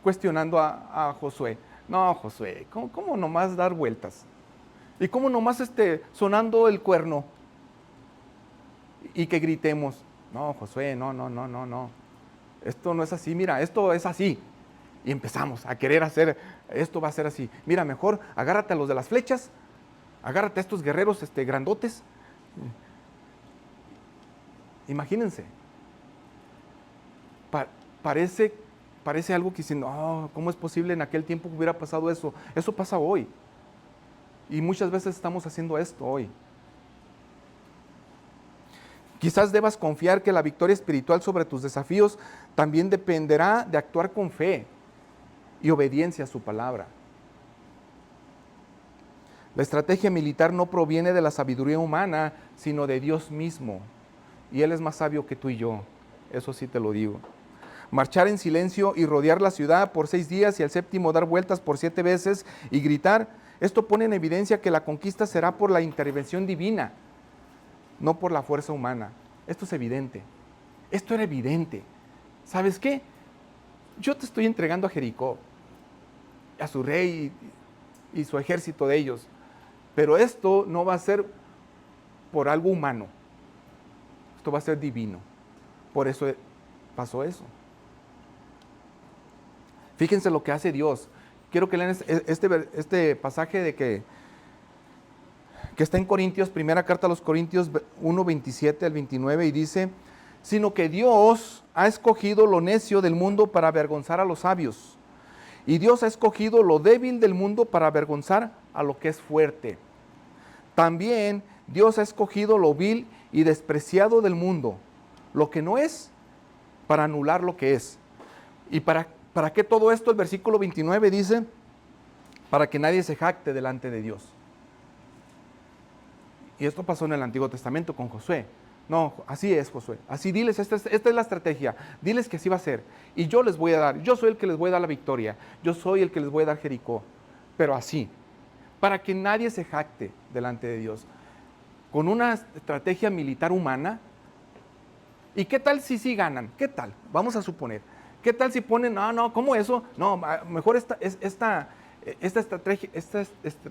cuestionando a Josué. No, Josué, ¿cómo nomás dar vueltas? ¿Y cómo nomás sonando el cuerno? Y que gritemos, no, Josué, no. Esto no es así, mira, esto es así. Y empezamos a querer hacer, esto va a ser así. Mira, mejor agárrate a los de las flechas, agárrate a estos guerreros grandotes. Imagínense. Parece algo que dicen, ¿cómo es posible en aquel tiempo que hubiera pasado eso? Eso pasa hoy. Y muchas veces estamos haciendo esto hoy. Quizás debas confiar que la victoria espiritual sobre tus desafíos también dependerá de actuar con fe y obediencia a su palabra. La estrategia militar no proviene de la sabiduría humana, sino de Dios mismo. Y Él es más sabio que tú y yo. Eso sí te lo digo. Marchar en silencio y rodear la ciudad por 6 días y al séptimo dar vueltas por 7 veces y gritar, esto pone en evidencia que la conquista será por la intervención divina, no por la fuerza humana. Esto es evidente. Esto era evidente. ¿Sabes qué? Yo te estoy entregando a Jericó, a su rey y su ejército de ellos. Pero esto no va a ser por algo humano. Esto va a ser divino. Por eso pasó eso. Fíjense lo que hace Dios. Quiero que lean este pasaje de que está en Corintios, primera carta a los Corintios 1, 27 al 29, y dice, sino que Dios ha escogido lo necio del mundo para avergonzar a los sabios. Y Dios ha escogido lo débil del mundo para avergonzar a lo que es fuerte. También Dios ha escogido lo vil y despreciado del mundo, lo que no es, para anular lo que es. ¿Y para qué todo esto? El versículo 29 dice, para que nadie se jacte delante de Dios. Y esto pasó en el Antiguo Testamento con Josué. No, así es, Josué. Así diles, esta es la estrategia. Diles que así va a ser. Y yo les voy a dar, yo soy el que les voy a dar la victoria. Yo soy el que les voy a dar Jericó. Pero así, para que nadie se jacte delante de Dios. Con una estrategia militar humana. ¿Y qué tal si sí ganan? ¿Qué tal? Vamos a suponer. ¿Qué tal si ponen, no, ¿cómo eso? No, mejor esta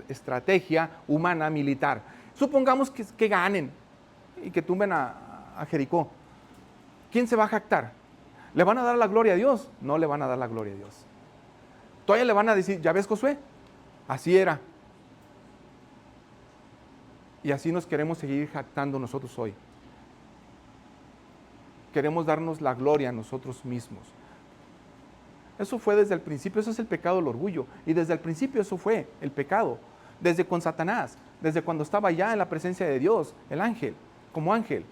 estrategia humana militar. Supongamos que ganen y que tumben a Jericó. ¿Quién se va a jactar? ¿Le van a dar la gloria a Dios? No le van a dar la gloria a Dios. Todavía le van a decir, ¿ya ves, Josué? Así era. Y así nos queremos seguir jactando nosotros hoy. Queremos darnos la gloria a nosotros mismos. Eso fue desde el principio, eso es el pecado del orgullo. Y desde el principio eso fue el pecado. Desde con Satanás, desde cuando estaba ya en la presencia de Dios, el ángel, como ángel.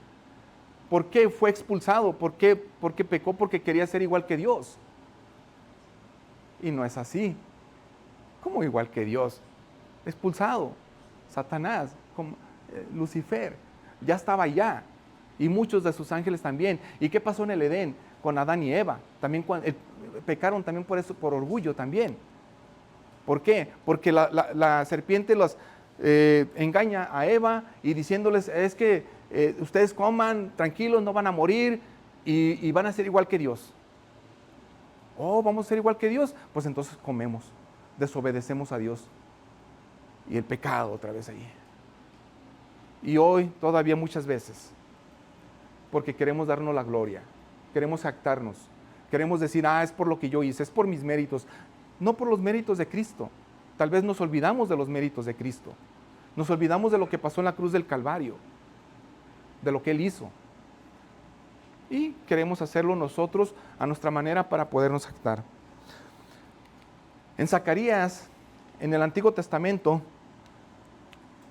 ¿Por qué fue expulsado? ¿Por qué pecó? Porque quería ser igual que Dios. Y no es así. ¿Cómo igual que Dios? Expulsado. Satanás, como Lucifer, ya estaba allá. y muchos de sus ángeles también. ¿Y qué pasó en el Edén con Adán y Eva? También pecaron también por eso, por orgullo también. ¿Por qué? Porque la serpiente los engaña a Eva y diciéndoles, es que ustedes coman tranquilos, no van a morir y van a ser igual que Dios. Oh, vamos a ser igual que Dios. Pues entonces comemos, desobedecemos a Dios. Y el pecado otra vez ahí. Y hoy todavía muchas veces, porque queremos darnos la gloria, queremos jactarnos, queremos decir, es por lo que yo hice, es por mis méritos, no por los méritos de Cristo. Tal vez nos olvidamos de los méritos de Cristo, nos olvidamos de lo que pasó en la cruz del Calvario, de lo que Él hizo. Y queremos hacerlo nosotros a nuestra manera para podernos jactar. En Zacarías, en el Antiguo Testamento,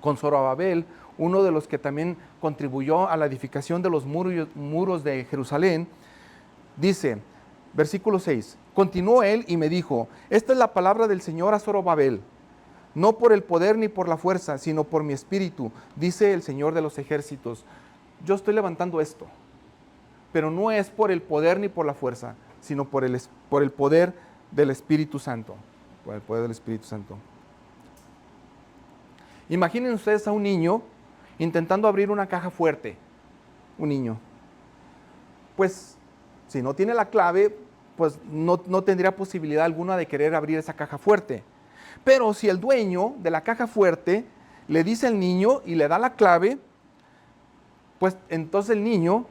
con Zorobabel, uno de los que también contribuyó a la edificación de los muros de Jerusalén, dice, versículo 6, continuó él y me dijo, esta es la palabra del Señor a Zorobabel, no por el poder ni por la fuerza, sino por mi espíritu, dice el Señor de los ejércitos. Yo estoy levantando esto, pero no es por el poder ni por la fuerza, sino por el poder del Espíritu Santo, por el poder del Espíritu Santo. Imaginen ustedes a un niño intentando abrir una caja fuerte, un niño. Pues, si no tiene la clave, pues no tendría posibilidad alguna de querer abrir esa caja fuerte. Pero si el dueño de la caja fuerte le dice al niño y le da la clave, pues entonces el niño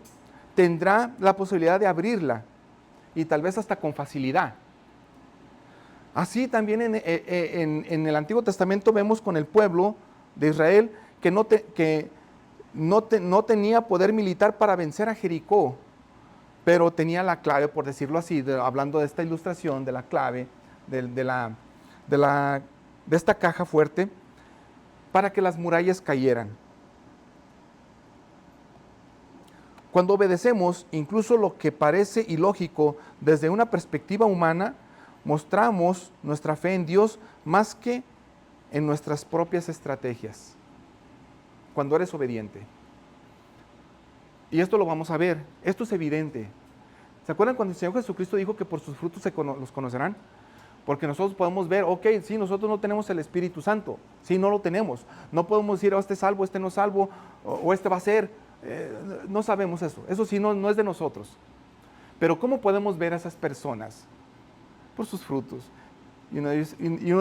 tendrá la posibilidad de abrirla y tal vez hasta con facilidad. Así también en el Antiguo Testamento vemos con el pueblo de Israel que no tenía poder militar para vencer a Jericó, pero tenía la clave, por decirlo así, hablando de esta ilustración, de la clave, de esta caja fuerte, para que las murallas cayeran. Cuando obedecemos, incluso lo que parece ilógico desde una perspectiva humana, mostramos nuestra fe en Dios más que en nuestras propias estrategias. Cuando eres obediente. Y esto lo vamos a ver. Esto es evidente. ¿Se acuerdan cuando el Señor Jesucristo dijo que por sus frutos los conocerán? Porque nosotros podemos ver, ok, sí, nosotros no tenemos el Espíritu Santo. Sí, no lo tenemos. No podemos decir, este es salvo, este no es salvo, o este va a ser. No sabemos eso. Eso sí, no es de nosotros. Pero ¿cómo podemos ver a esas personas? Por sus frutos. Y uno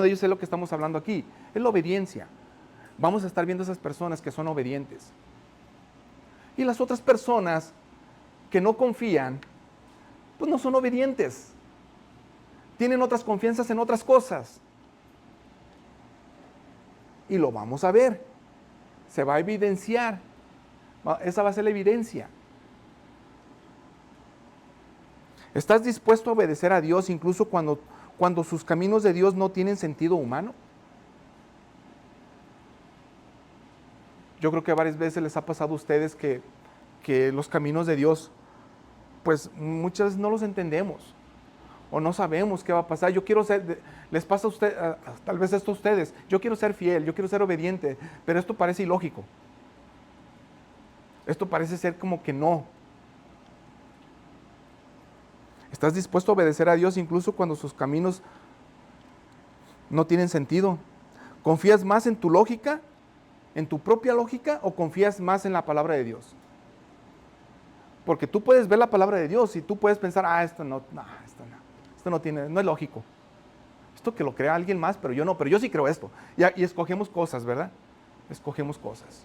de ellos es lo que estamos hablando aquí. Es la obediencia. Vamos a estar viendo a esas personas que son obedientes. Y las otras personas que no confían, pues no son obedientes. Tienen otras confianzas en otras cosas. Y lo vamos a ver. Se va a evidenciar. Esa va a ser la evidencia. ¿Estás dispuesto a obedecer a Dios incluso cuando sus caminos de Dios no tienen sentido humano? Yo creo que varias veces les ha pasado a ustedes que los caminos de Dios, pues muchas veces no los entendemos o no sabemos qué va a pasar. Yo quiero ser, les pasa a usted, tal vez esto a ustedes, yo quiero ser fiel, yo quiero ser obediente, pero esto parece ilógico. Esto parece ser como que no. ¿Estás dispuesto a obedecer a Dios incluso cuando sus caminos no tienen sentido? ¿Confías más en tu lógica, en tu propia lógica, o confías más en la palabra de Dios? Porque tú puedes ver la palabra de Dios y tú puedes pensar, esto no es lógico. Esto que lo crea alguien más, pero yo sí creo esto. Y escogemos cosas, ¿verdad? Escogemos cosas.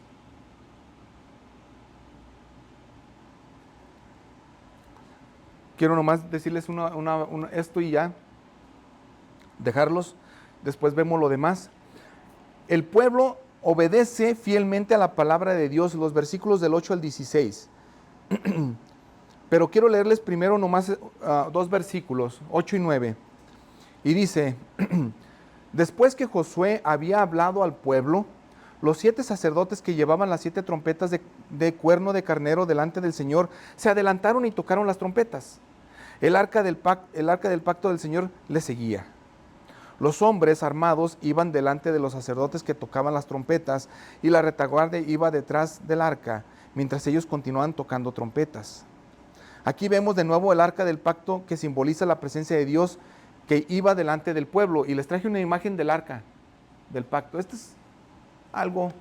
Quiero nomás decirles esto y ya dejarlos, después vemos lo demás. El pueblo obedece fielmente a la palabra de Dios, los versículos del 8 al 16. Pero quiero leerles primero nomás 2 versículos, 8 y 9. Y dice, después que Josué había hablado al pueblo, los 7 sacerdotes que llevaban las 7 trompetas de cuerno de carnero delante del Señor se adelantaron y tocaron las trompetas. El arca del pacto del Señor les seguía. Los hombres armados iban delante de los sacerdotes que tocaban las trompetas y la retaguardia iba detrás del arca, mientras ellos continuaban tocando trompetas. Aquí vemos de nuevo el arca del pacto que simboliza la presencia de Dios que iba delante del pueblo. Y les traje una imagen del arca del pacto. Esto es algo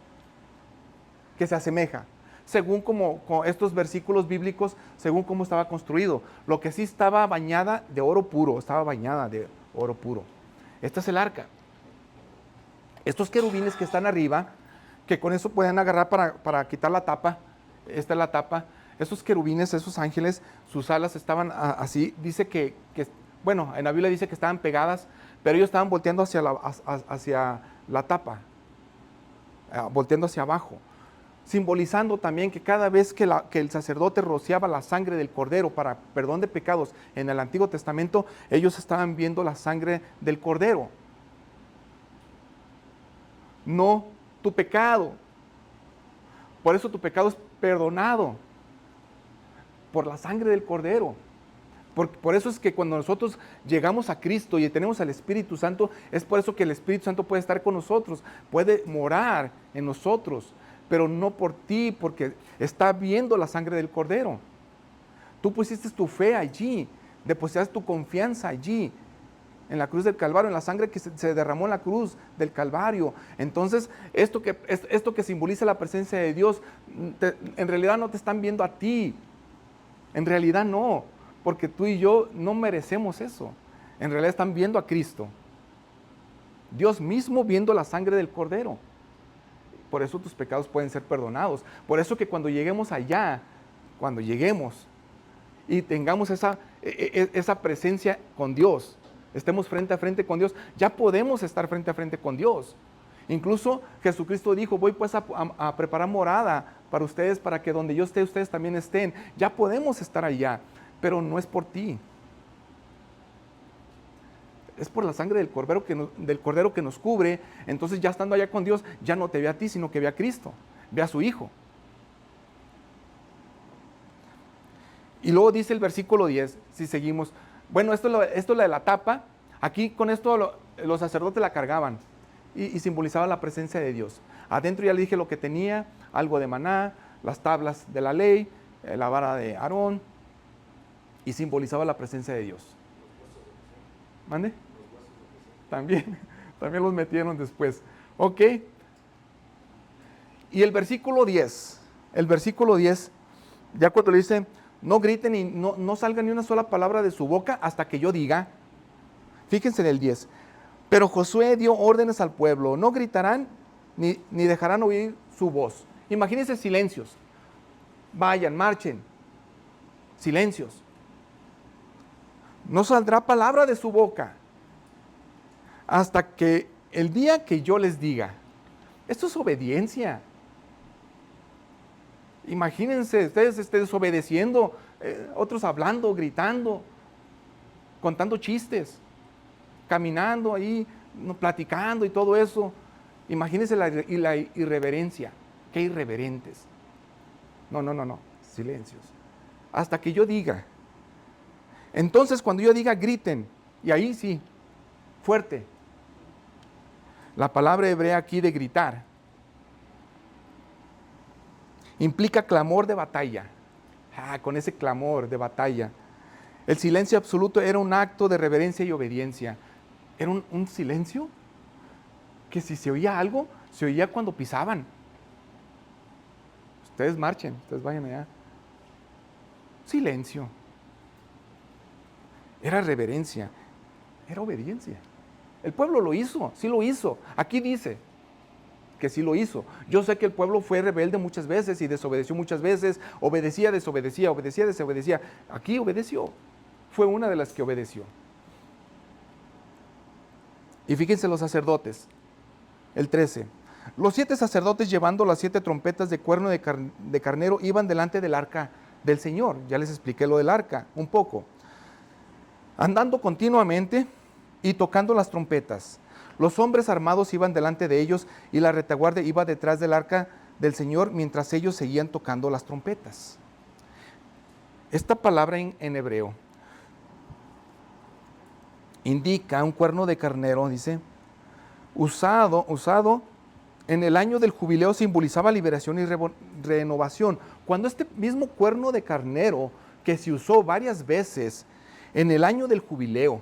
que se asemeja, según como estos versículos bíblicos, según cómo estaba construido. Lo que sí estaba bañada de oro puro, estaba bañada de oro puro. Esta es el arca. Estos querubines que están arriba, que con eso pueden agarrar para quitar la tapa, esta es la tapa. Esos querubines, esos ángeles, sus alas estaban así, dice que, bueno, en la Biblia dice que estaban pegadas, pero ellos estaban volteando hacia la tapa, volteando hacia abajo, simbolizando también que cada vez que el sacerdote rociaba la sangre del cordero para perdón de pecados en el Antiguo Testamento, ellos estaban viendo la sangre del cordero, no tu pecado. Por eso tu pecado es perdonado por la sangre del cordero. Por eso es que cuando nosotros llegamos a Cristo y tenemos al Espíritu Santo, es por eso que el Espíritu Santo puede estar con nosotros, puede morar en nosotros, pero no por ti, porque está viendo la sangre del cordero. Tú pusiste tu fe allí, depositaste tu confianza allí, en la cruz del Calvario, en la sangre que se derramó en la cruz del Calvario. Entonces, esto que simboliza la presencia de Dios, en realidad no te están viendo a ti. En realidad no, porque tú y yo no merecemos eso. En realidad están viendo a Cristo. Dios mismo viendo la sangre del Cordero. Por eso tus pecados pueden ser perdonados. Por eso que cuando lleguemos allá, cuando lleguemos y tengamos esa presencia con Dios, estemos frente a frente con Dios, ya podemos estar frente a frente con Dios. Incluso Jesucristo dijo, voy pues a preparar morada para ustedes, para que donde yo esté, ustedes también estén. Ya podemos estar allá, pero no es por ti. Es por la sangre del Cordero que nos cubre. Entonces ya estando allá con Dios, ya no te ve a ti, sino que ve a Cristo, ve a su Hijo. Y luego dice el versículo 10, si seguimos, bueno, esto es lo de la tapa. Aquí con esto los sacerdotes la cargaban y simbolizaba la presencia de Dios. Adentro ya le dije lo que tenía, algo de maná, las tablas de la ley, la vara de Aarón, y simbolizaba la presencia de Dios. ¿Mande? También los metieron después. Ok. Y el versículo 10, ya cuando le dice, no griten y no salga ni una sola palabra de su boca hasta que yo diga. Fíjense en el 10. Pero Josué dio órdenes al pueblo, no gritarán ni dejarán oír su voz. Imagínense silencios. Vayan, marchen. Silencios. No saldrá palabra de su boca hasta que el día que yo les diga. Esto es obediencia. Imagínense ustedes desobedeciendo, otros hablando, gritando, contando chistes, caminando ahí, platicando y todo eso. Imagínense la irreverencia. Qué irreverentes. No, silencios. Hasta que yo diga. Entonces cuando yo diga griten, y ahí sí, fuerte. La palabra hebrea aquí de gritar implica clamor de batalla. Con ese clamor de batalla. El silencio absoluto era un acto de reverencia y obediencia. Era un silencio que si se oía algo, se oía cuando pisaban. Ustedes marchen, ustedes vayan allá. Silencio. Era reverencia, era obediencia. El pueblo lo hizo, sí lo hizo. Aquí dice que sí lo hizo. Yo sé que el pueblo fue rebelde muchas veces y desobedeció muchas veces, obedecía, desobedecía. Aquí obedeció. Fue una de las que obedeció. Y fíjense los sacerdotes, el 13. Los 7 sacerdotes llevando las 7 trompetas de cuerno de carnero iban delante del arca del Señor. Ya les expliqué lo del arca un poco. Andando continuamente y tocando las trompetas. Los hombres armados iban delante de ellos y la retaguardia iba detrás del arca del Señor mientras ellos seguían tocando las trompetas. Esta palabra en hebreo indica un cuerno de carnero, dice, usado en el año del jubileo, simbolizaba liberación y renovación. Cuando este mismo cuerno de carnero que se usó varias veces en el año del jubileo,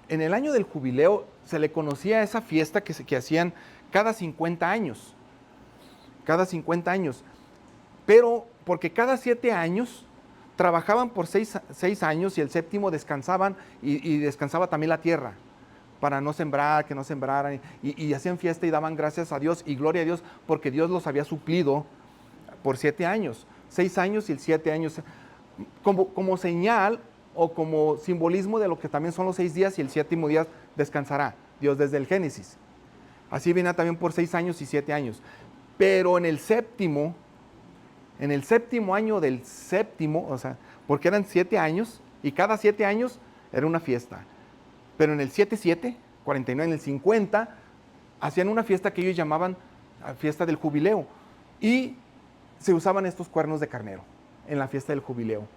en el año del jubileo se le conocía a esa fiesta que hacían cada 50 años, cada 50 años, pero porque cada 7 años trabajaban por 6 años y el séptimo descansaban y descansaba también la tierra para no sembrar, que no sembraran, y hacían fiesta y daban gracias a Dios y gloria a Dios porque Dios los había suplido por 7 años, 6 años y el 7 años, como señal o como simbolismo de lo que también son los 6 días y el 7º día descansará Dios desde el Génesis. Así viene también por 6 años y 7 años. Pero en el séptimo año del séptimo, o sea, porque eran 7 años y cada 7 años era una fiesta. Pero en el 7, 49, en el 50, hacían una fiesta que ellos llamaban fiesta del jubileo. Y se usaban estos cuernos de carnero en la fiesta del jubileo.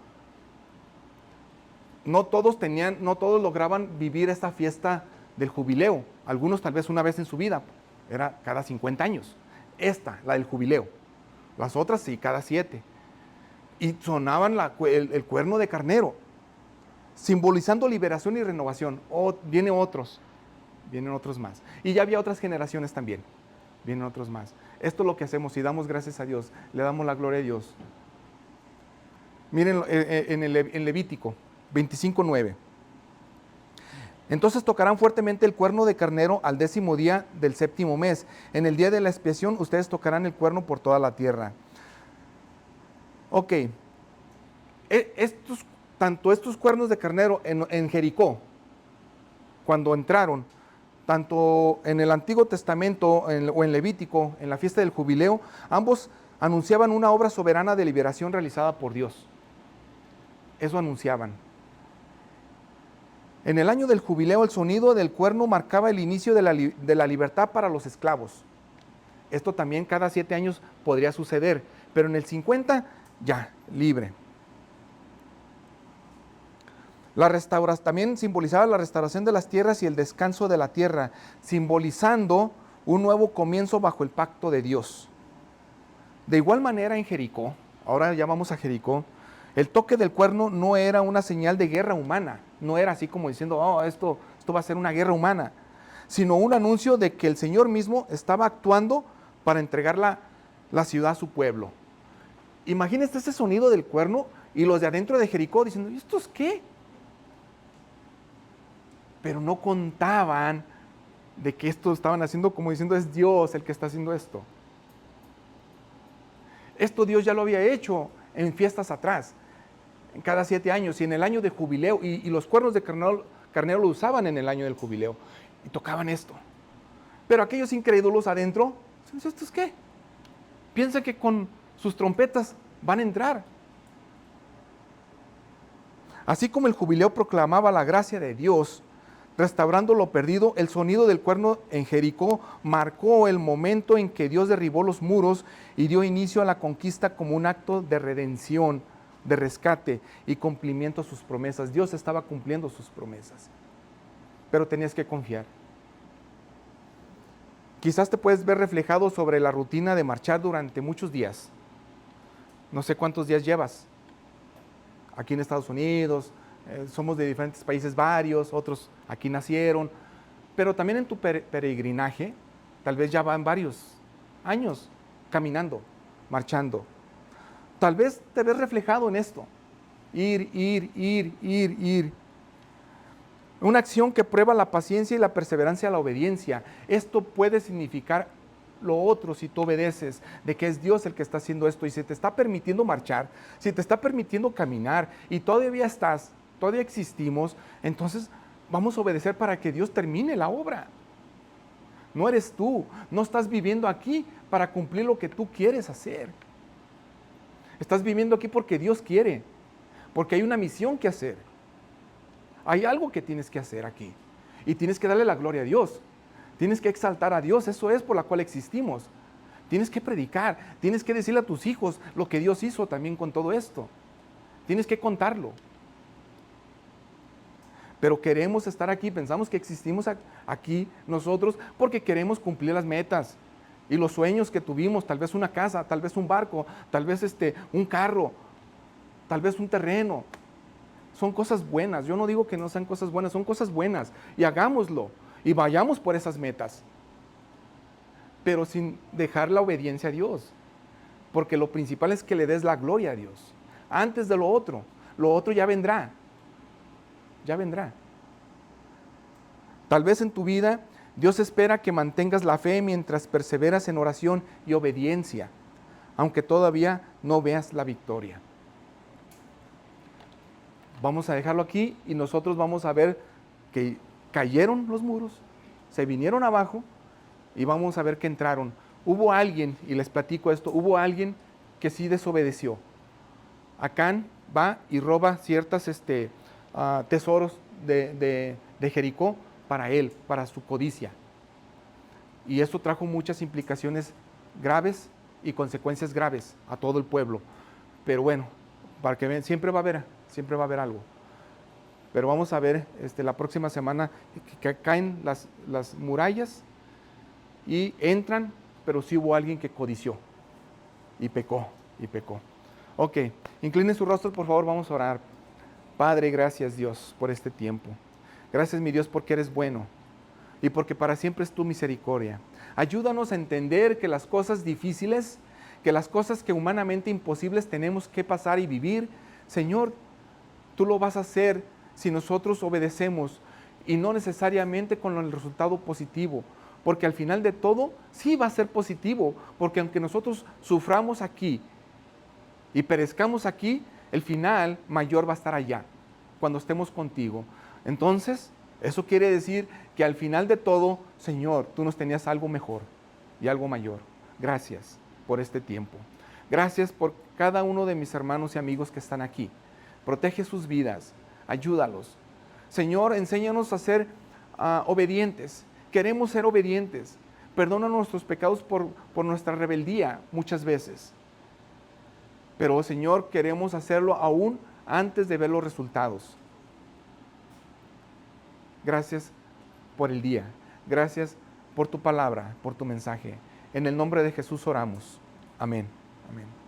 No todos lograban vivir esta fiesta del jubileo. Algunos tal vez una vez en su vida, era cada 50 años. Esta, la del jubileo. Las otras sí, cada 7. Y sonaban el cuerno de carnero, simbolizando liberación y renovación. Vienen otros más. Y ya había otras generaciones también. Vienen otros más. Esto es lo que hacemos y damos gracias a Dios. Le damos la gloria a Dios. Miren en Levítico 25:9. Entonces tocarán fuertemente el cuerno de carnero al 10º día del 7º mes. En el día de la expiación ustedes tocarán el cuerno por toda la tierra. Ok. Tanto estos cuernos de carnero en Jericó, cuando entraron, tanto en el Antiguo Testamento o en Levítico, en la fiesta del jubileo, ambos anunciaban una obra soberana de liberación realizada por Dios. Eso anunciaban. En el año del jubileo, el sonido del cuerno marcaba el inicio de la libertad para los esclavos. Esto también cada 7 años podría suceder, pero en el 50 ya, libre. También simbolizaba la restauración de las tierras y el descanso de la tierra, simbolizando un nuevo comienzo bajo el pacto de Dios. De igual manera en Jericó, ahora ya vamos a Jericó, el toque del cuerno no era una señal de guerra humana, no era así como diciendo, esto va a ser una guerra humana, sino un anuncio de que el Señor mismo estaba actuando para entregar la ciudad a su pueblo. Imagínense ese sonido del cuerno y los de adentro de Jericó diciendo, ¿y estos qué? Pero no contaban de que esto estaban haciendo como diciendo, es Dios el que está haciendo esto. Esto Dios ya lo había hecho en fiestas atrás, en cada 7 años y en el año de jubileo, y los cuernos de carnero lo usaban en el año del jubileo y tocaban esto. Pero aquellos incrédulos adentro, ¿estos qué? Piensan que con sus trompetas van a entrar. Así como el jubileo proclamaba la gracia de Dios, restaurando lo perdido, el sonido del cuerno en Jericó marcó el momento en que Dios derribó los muros y dio inicio a la conquista como un acto de redención, de rescate y cumplimiento a sus promesas. Dios estaba cumpliendo sus promesas, pero tenías que confiar. Quizás te puedes ver reflejado sobre la rutina de marchar durante muchos días. No sé cuántos días llevas aquí en Estados Unidos. Somos de diferentes países varios, otros aquí nacieron, pero también en tu peregrinaje, tal vez ya van varios años caminando, marchando. Tal vez te ves reflejado en esto, ir. Una acción que prueba la paciencia y la perseverancia a la obediencia. Esto puede significar lo otro si tú obedeces, de que es Dios el que está haciendo esto y si te está permitiendo marchar, si te está permitiendo caminar y todavía existimos, entonces vamos a obedecer para que Dios termine la obra. No eres tú, no estás viviendo aquí para cumplir lo que tú quieres hacer. Estás viviendo aquí porque Dios quiere, porque hay una misión que hacer. Hay algo que tienes que hacer aquí y tienes que darle la gloria a Dios. Tienes que exaltar a Dios, eso es por la cual existimos. Tienes que predicar, tienes que decirle a tus hijos lo que Dios hizo también con todo esto. Tienes que contarlo. Pero queremos estar aquí, pensamos que existimos aquí nosotros porque queremos cumplir las metas. Y los sueños que tuvimos, tal vez una casa, tal vez un barco, tal vez un carro, tal vez un terreno, son cosas buenas. Yo no digo que no sean cosas buenas, son cosas buenas. Y hagámoslo. Y vayamos por esas metas. Pero sin dejar la obediencia a Dios. Porque lo principal es que le des la gloria a Dios. Antes de lo otro ya vendrá. Ya vendrá. Tal vez en tu vida Dios espera que mantengas la fe mientras perseveras en oración y obediencia, aunque todavía no veas la victoria. Vamos a dejarlo aquí y nosotros vamos a ver que cayeron los muros, se vinieron abajo y vamos a ver que entraron. Hubo alguien, y les platico esto, hubo alguien que sí desobedeció. Acán va y roba ciertos tesoros de Jericó para él, para su codicia. Y esto trajo muchas implicaciones graves y consecuencias graves a todo el pueblo. Pero bueno, para que vean, siempre va a haber algo. Pero vamos a ver la próxima semana que caen las murallas y entran, pero sí hubo alguien que codició y pecó. Ok, inclinen su rostro, por favor, vamos a orar. Padre, gracias Dios por este tiempo. Gracias mi Dios porque eres bueno y porque para siempre es tu misericordia. Ayúdanos a entender que las cosas difíciles, que las cosas que humanamente imposibles tenemos que pasar y vivir, Señor, tú lo vas a hacer si nosotros obedecemos y no necesariamente con el resultado positivo, porque al final de todo sí va a ser positivo, porque aunque nosotros suframos aquí y perezcamos aquí, el final mayor va a estar allá, cuando estemos contigo. Entonces, eso quiere decir que al final de todo, Señor, tú nos tenías algo mejor y algo mayor. Gracias por este tiempo. Gracias por cada uno de mis hermanos y amigos que están aquí. Protege sus vidas, ayúdalos. Señor, enséñanos a ser obedientes. Queremos ser obedientes. Perdona nuestros pecados por nuestra rebeldía muchas veces. Pero, Señor, queremos hacerlo aún antes de ver los resultados. Gracias por el día. Gracias por tu palabra, por tu mensaje. En el nombre de Jesús oramos. Amén. Amén.